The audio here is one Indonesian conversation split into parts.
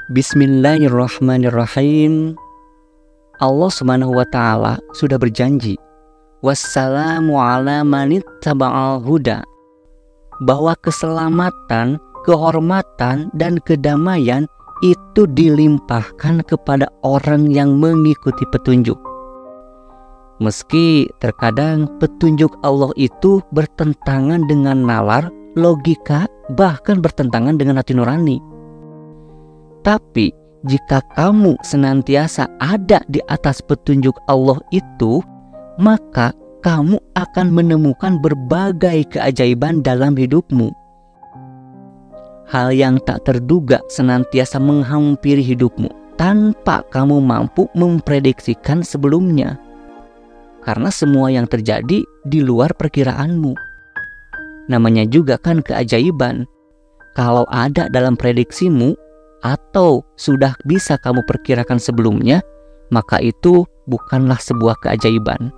Bismillahirrahmanirrahim. Allah Subhanahu wa ta'ala sudah berjanji, wassalamu ala manittaba'al huda, bahwa keselamatan, kehormatan, dan kedamaian itu dilimpahkan kepada orang yang mengikuti petunjuk. Meski terkadang petunjuk Allah itu bertentangan dengan nalar, logika, bahkan bertentangan dengan hati nurani. Tapi jika kamu senantiasa ada di atas petunjuk Allah itu, maka kamu akan menemukan berbagai keajaiban dalam hidupmu. Hal yang tak terduga senantiasa menghampiri hidupmu tanpa kamu mampu memprediksikan sebelumnya. Karena semua yang terjadi di luar perkiraanmu. Namanya juga kan keajaiban. Kalau ada dalam prediksimu atau sudah bisa kamu perkirakan sebelumnya, maka itu bukanlah sebuah keajaiban.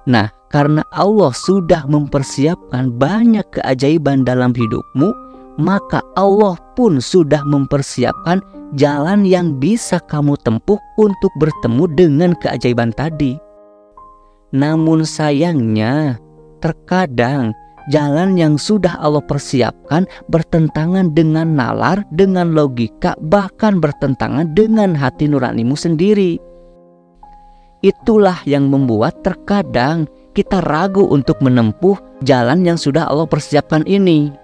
Nah, karena Allah sudah mempersiapkan banyak keajaiban dalam hidupmu, maka Allah pun sudah mempersiapkan jalan yang bisa kamu tempuh untuk bertemu dengan keajaiban tadi. Namun sayangnya, terkadang jalan yang sudah Allah persiapkan bertentangan dengan nalar, dengan logika, bahkan bertentangan dengan hati nuranimu sendiri. Itulah yang membuat terkadang kita ragu untuk menempuh jalan yang sudah Allah persiapkan ini.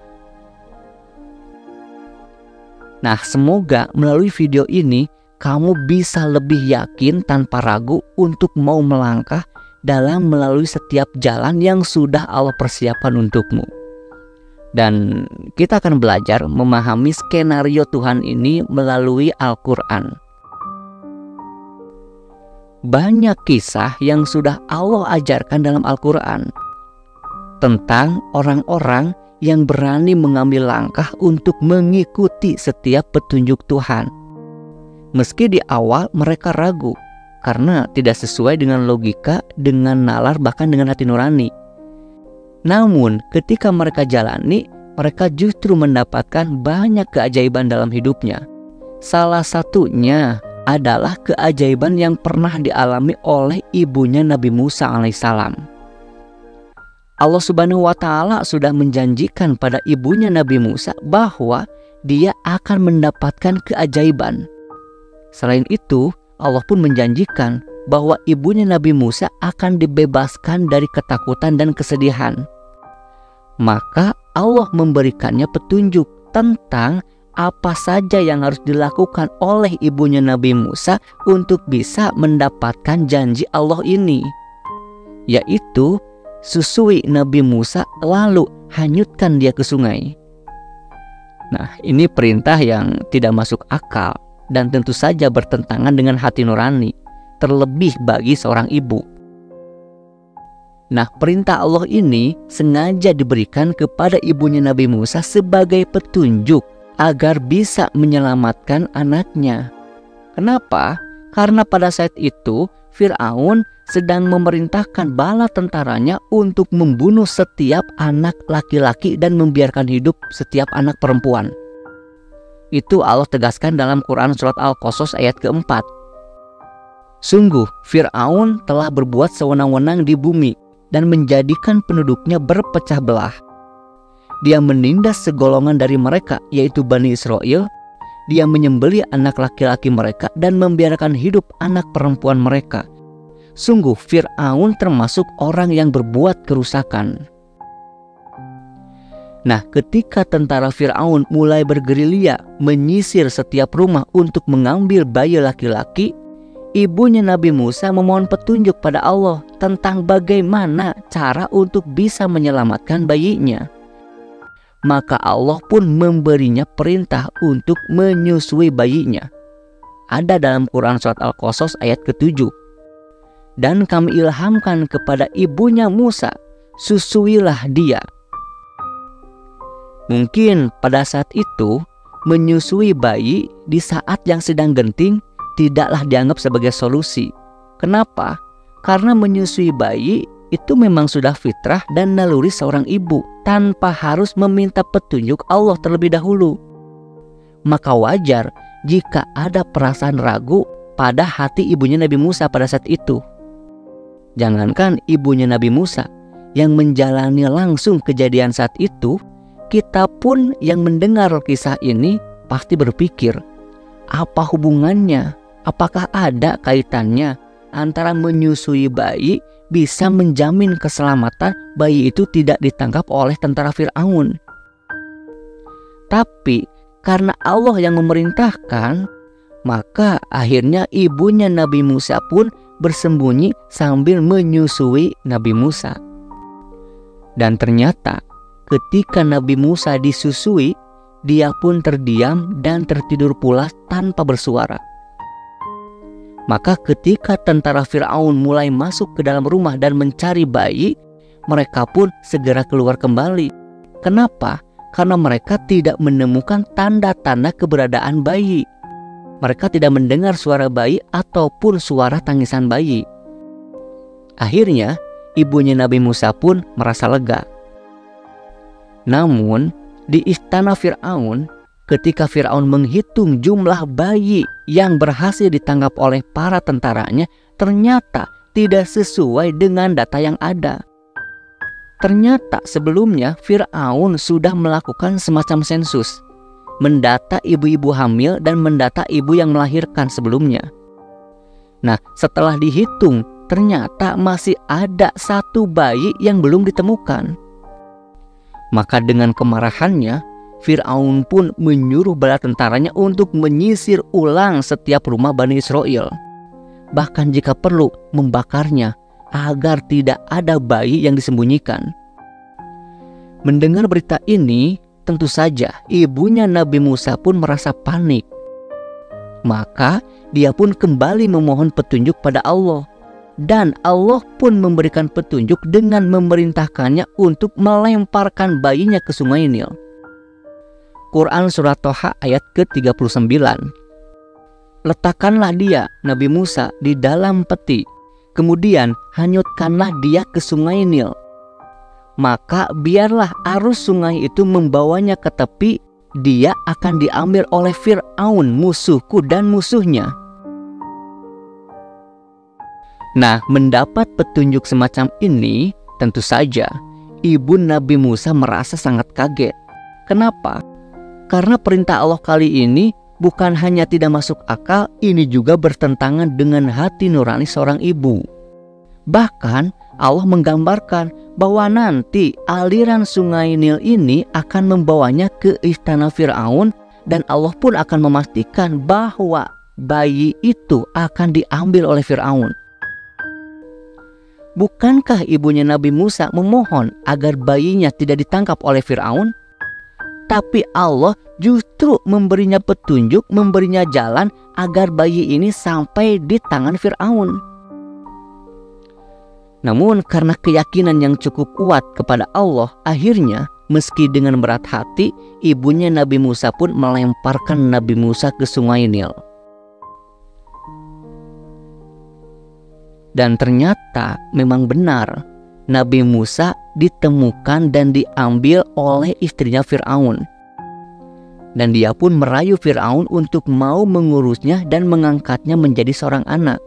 Nah, semoga melalui video ini kamu bisa lebih yakin tanpa ragu untuk mau melangkah dalam melalui setiap jalan yang sudah Allah persiapkan untukmu. Dan kita akan belajar memahami skenario Tuhan ini melalui Al-Quran. Banyak kisah yang sudah Allah ajarkan dalam Al-Quran tentang orang-orang yang berani mengambil langkah untuk mengikuti setiap petunjuk Tuhan. Meski di awal mereka ragu, karena tidak sesuai dengan logika, dengan nalar, bahkan dengan hati nurani. Namun ketika mereka jalani, mereka justru mendapatkan banyak keajaiban dalam hidupnya. Salah satunya adalah keajaiban yang pernah dialami oleh ibunya Nabi Musa alaihissalam. Allah Subhanahu wa ta'ala sudah menjanjikan pada ibunya Nabi Musa bahwa dia akan mendapatkan keajaiban. Selain itu, Allah pun menjanjikan bahwa ibunya Nabi Musa akan dibebaskan dari ketakutan dan kesedihan. Maka Allah memberikannya petunjuk tentang apa saja yang harus dilakukan oleh ibunya Nabi Musa untuk bisa mendapatkan janji Allah ini, yaitu susui Nabi Musa lalu hanyutkan dia ke sungai. Nah, ini perintah yang tidak masuk akal dan tentu saja bertentangan dengan hati nurani, terlebih bagi seorang ibu. Nah, perintah Allah ini sengaja diberikan kepada ibunya Nabi Musa sebagai petunjuk agar bisa menyelamatkan anaknya. Kenapa? Karena pada saat itu Fir'aun sedang memerintahkan bala tentaranya untuk membunuh setiap anak laki-laki dan membiarkan hidup setiap anak perempuan. Itu Allah tegaskan dalam Quran surat Al-Qasas ayat keempat. Sungguh Fir'aun telah berbuat sewenang-wenang di bumi dan menjadikan penduduknya berpecah belah. Dia menindas segolongan dari mereka, yaitu Bani Israel. Dia menyembelih anak laki-laki mereka dan membiarkan hidup anak perempuan mereka. Sungguh Fir'aun termasuk orang yang berbuat kerusakan. Nah, ketika tentara Fir'aun mulai bergerilya menyisir setiap rumah untuk mengambil bayi laki-laki, ibunya Nabi Musa memohon petunjuk pada Allah tentang bagaimana cara untuk bisa menyelamatkan bayinya. Maka Allah pun memberinya perintah untuk menyusui bayinya. Ada dalam Quran surat Al-Qasas ayat ke-7. Dan kami ilhamkan kepada ibunya Musa, susuilah dia. Mungkin pada saat itu menyusui bayi di saat yang sedang genting tidaklah dianggap sebagai solusi. Kenapa? Karena menyusui bayi itu memang sudah fitrah dan naluri seorang ibu tanpa harus meminta petunjuk Allah terlebih dahulu. maka wajar jika ada perasaan ragu pada hati ibunya Nabi Musa pada saat itu. Jangankan ibunya Nabi Musa yang menjalani langsung kejadian saat itu, kita pun yang mendengar kisah ini pasti berpikir, apa hubungannya? Apakah ada kaitannya antara menyusui bayi bisa menjamin keselamatan bayi itu tidak ditangkap oleh tentara Fir'aun? Tapi karena Allah yang memerintahkan, maka akhirnya ibunya Nabi Musa pun bersembunyi sambil menyusui Nabi Musa. Dan ternyata ketika Nabi Musa disusui, dia pun terdiam dan tertidur pulas tanpa bersuara. Maka ketika tentara Fir'aun mulai masuk ke dalam rumah dan mencari bayi, mereka pun segera keluar kembali. Kenapa? Karena mereka tidak menemukan tanda-tanda keberadaan bayi. Mereka tidak mendengar suara bayi ataupun suara tangisan bayi. Akhirnya, ibunya Nabi Musa pun merasa lega. Namun, di istana Fir'aun, ketika Fir'aun menghitung jumlah bayi yang berhasil ditangkap oleh para tentaranya, ternyata tidak sesuai dengan data yang ada. Ternyata sebelumnya Fir'aun sudah melakukan semacam sensus, mendata ibu-ibu hamil dan mendata ibu yang melahirkan sebelumnya. Nah, setelah dihitung, ternyata masih ada satu bayi yang belum ditemukan. Maka dengan kemarahannya, Fir'aun pun menyuruh bala tentaranya untuk menyisir ulang setiap rumah Bani Israel. Bahkan jika perlu membakarnya agar tidak ada bayi yang disembunyikan. Mendengar berita ini, tentu saja ibunya Nabi Musa pun merasa panik. Maka dia pun kembali memohon petunjuk pada Allah. Dan Allah pun memberikan petunjuk dengan memerintahkannya untuk melemparkan bayinya ke sungai Nil. Quran Surat Toha ayat ke-39. Letakkanlah dia, Nabi Musa, di dalam peti. Kemudian hanyutkanlah dia ke sungai Nil. Maka biarlah arus sungai itu membawanya ke tepi. Dia akan diambil oleh Fir'aun, musuhku dan musuhnya. Nah, mendapat petunjuk semacam ini, tentu saja ibu Nabi Musa merasa sangat kaget. Kenapa? Karena perintah Allah kali ini bukan hanya tidak masuk akal, ini juga bertentangan dengan hati nurani seorang ibu. Bahkan Allah menggambarkan bahwa nanti aliran sungai Nil ini akan membawanya ke istana Fir'aun, dan Allah pun akan memastikan bahwa bayi itu akan diambil oleh Fir'aun. Bukankah ibunya Nabi Musa memohon agar bayinya tidak ditangkap oleh Fir'aun? Tapi Allah justru memberinya petunjuk, memberinya jalan agar bayi ini sampai di tangan Fir'aun. Namun karena keyakinan yang cukup kuat kepada Allah, akhirnya meski dengan berat hati, ibunya Nabi Musa pun melemparkan Nabi Musa ke sungai Nil. Dan ternyata memang benar, Nabi Musa ditemukan dan diambil oleh istrinya Fir'aun. Dan dia pun merayu Fir'aun untuk mau mengurusnya dan mengangkatnya menjadi seorang anak.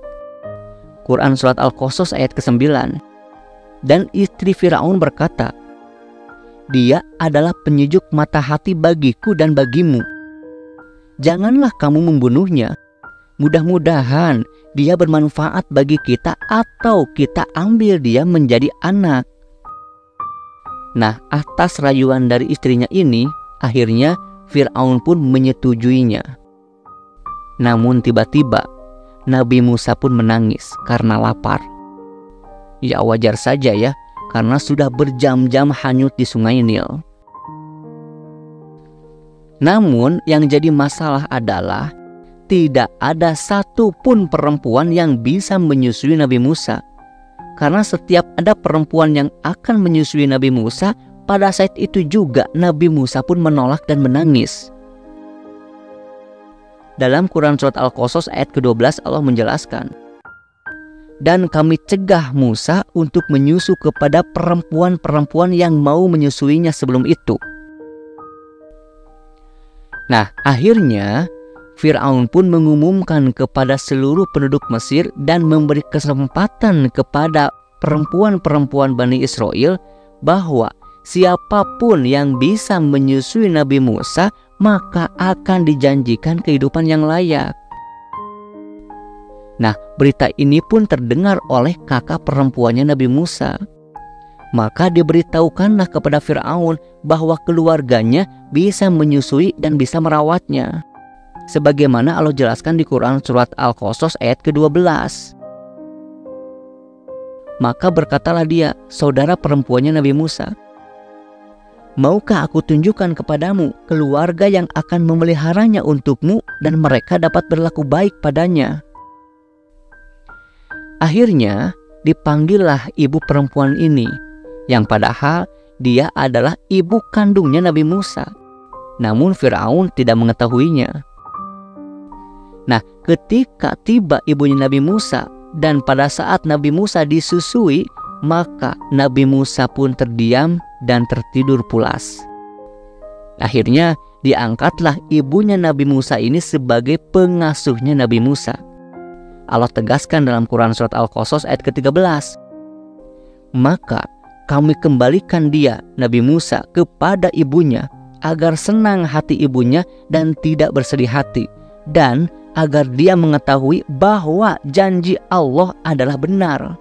Quran Surat Al-Qasas ayat ke-9. Dan istri Fir'aun berkata, "Dia adalah penyejuk mata hati bagiku dan bagimu. Janganlah kamu membunuhnya. Mudah-mudahan dia bermanfaat bagi kita atau kita ambil dia menjadi anak." Nah, atas rayuan dari istrinya ini, akhirnya Fir'aun pun menyetujuinya. Namun tiba-tiba Nabi Musa pun menangis karena lapar. Ya wajar saja ya, karena sudah berjam-jam hanyut di sungai Nil. Namun yang jadi masalah adalah tidak ada satu pun perempuan yang bisa menyusui Nabi Musa. Karena setiap ada perempuan yang akan menyusui Nabi Musa, pada saat itu juga Nabi Musa pun menolak dan menangis. Dalam Quran Surat Al-Qasas ayat ke-12 Allah menjelaskan, "Dan kami cegah Musa untuk menyusu kepada perempuan-perempuan yang mau menyusuinya sebelum itu." Nah, akhirnya Fir'aun pun mengumumkan kepada seluruh penduduk Mesir dan memberi kesempatan kepada perempuan-perempuan Bani Israel bahwa siapapun yang bisa menyusui Nabi Musa maka akan dijanjikan kehidupan yang layak. Nah, berita ini pun terdengar oleh kakak perempuannya Nabi Musa. Maka diberitahukanlah kepada Fir'aun bahwa keluarganya bisa menyusui dan bisa merawatnya. Sebagaimana Allah jelaskan di Quran surat Al-Qasas ayat ke-12. Maka berkatalah dia, saudara perempuannya Nabi Musa, maukah aku tunjukkan kepadamu keluarga yang akan memeliharanya untukmu dan mereka dapat berlaku baik padanya? Akhirnya dipanggillah ibu perempuan ini, yang padahal dia adalah ibu kandungnya Nabi Musa. Namun Fir'aun tidak mengetahuinya. Nah, ketika tiba ibunya Nabi Musa dan pada saat Nabi Musa disusui, maka Nabi Musa pun terdiam dan tertidur pulas. Akhirnya diangkatlah ibunya Nabi Musa ini sebagai pengasuhnya Nabi Musa. Allah tegaskan dalam Quran surat Al-Qasas ayat ke-13. Maka kami kembalikan dia, Nabi Musa, kepada ibunya agar senang hati ibunya dan tidak bersedih hati, dan agar dia mengetahui bahwa janji Allah adalah benar.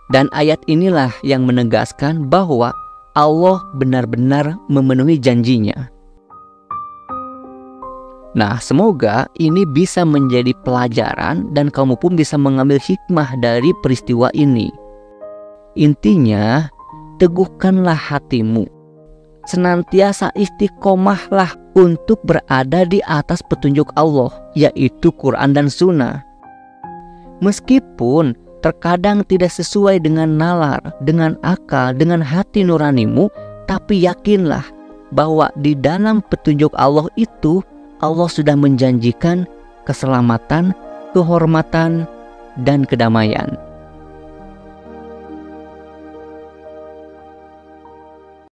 Dan ayat inilah yang menegaskan bahwa Allah benar-benar memenuhi janjinya. Nah, semoga ini bisa menjadi pelajaran dan kamu pun bisa mengambil hikmah dari peristiwa ini. Intinya, teguhkanlah hatimu. Senantiasa istiqomahlah untuk berada di atas petunjuk Allah, yaitu Quran dan Sunnah. Meskipun terkadang tidak sesuai dengan nalar, dengan akal, dengan hati nuranimu, tapi yakinlah bahwa di dalam petunjuk Allah itu Allah sudah menjanjikan keselamatan, kehormatan, dan kedamaian.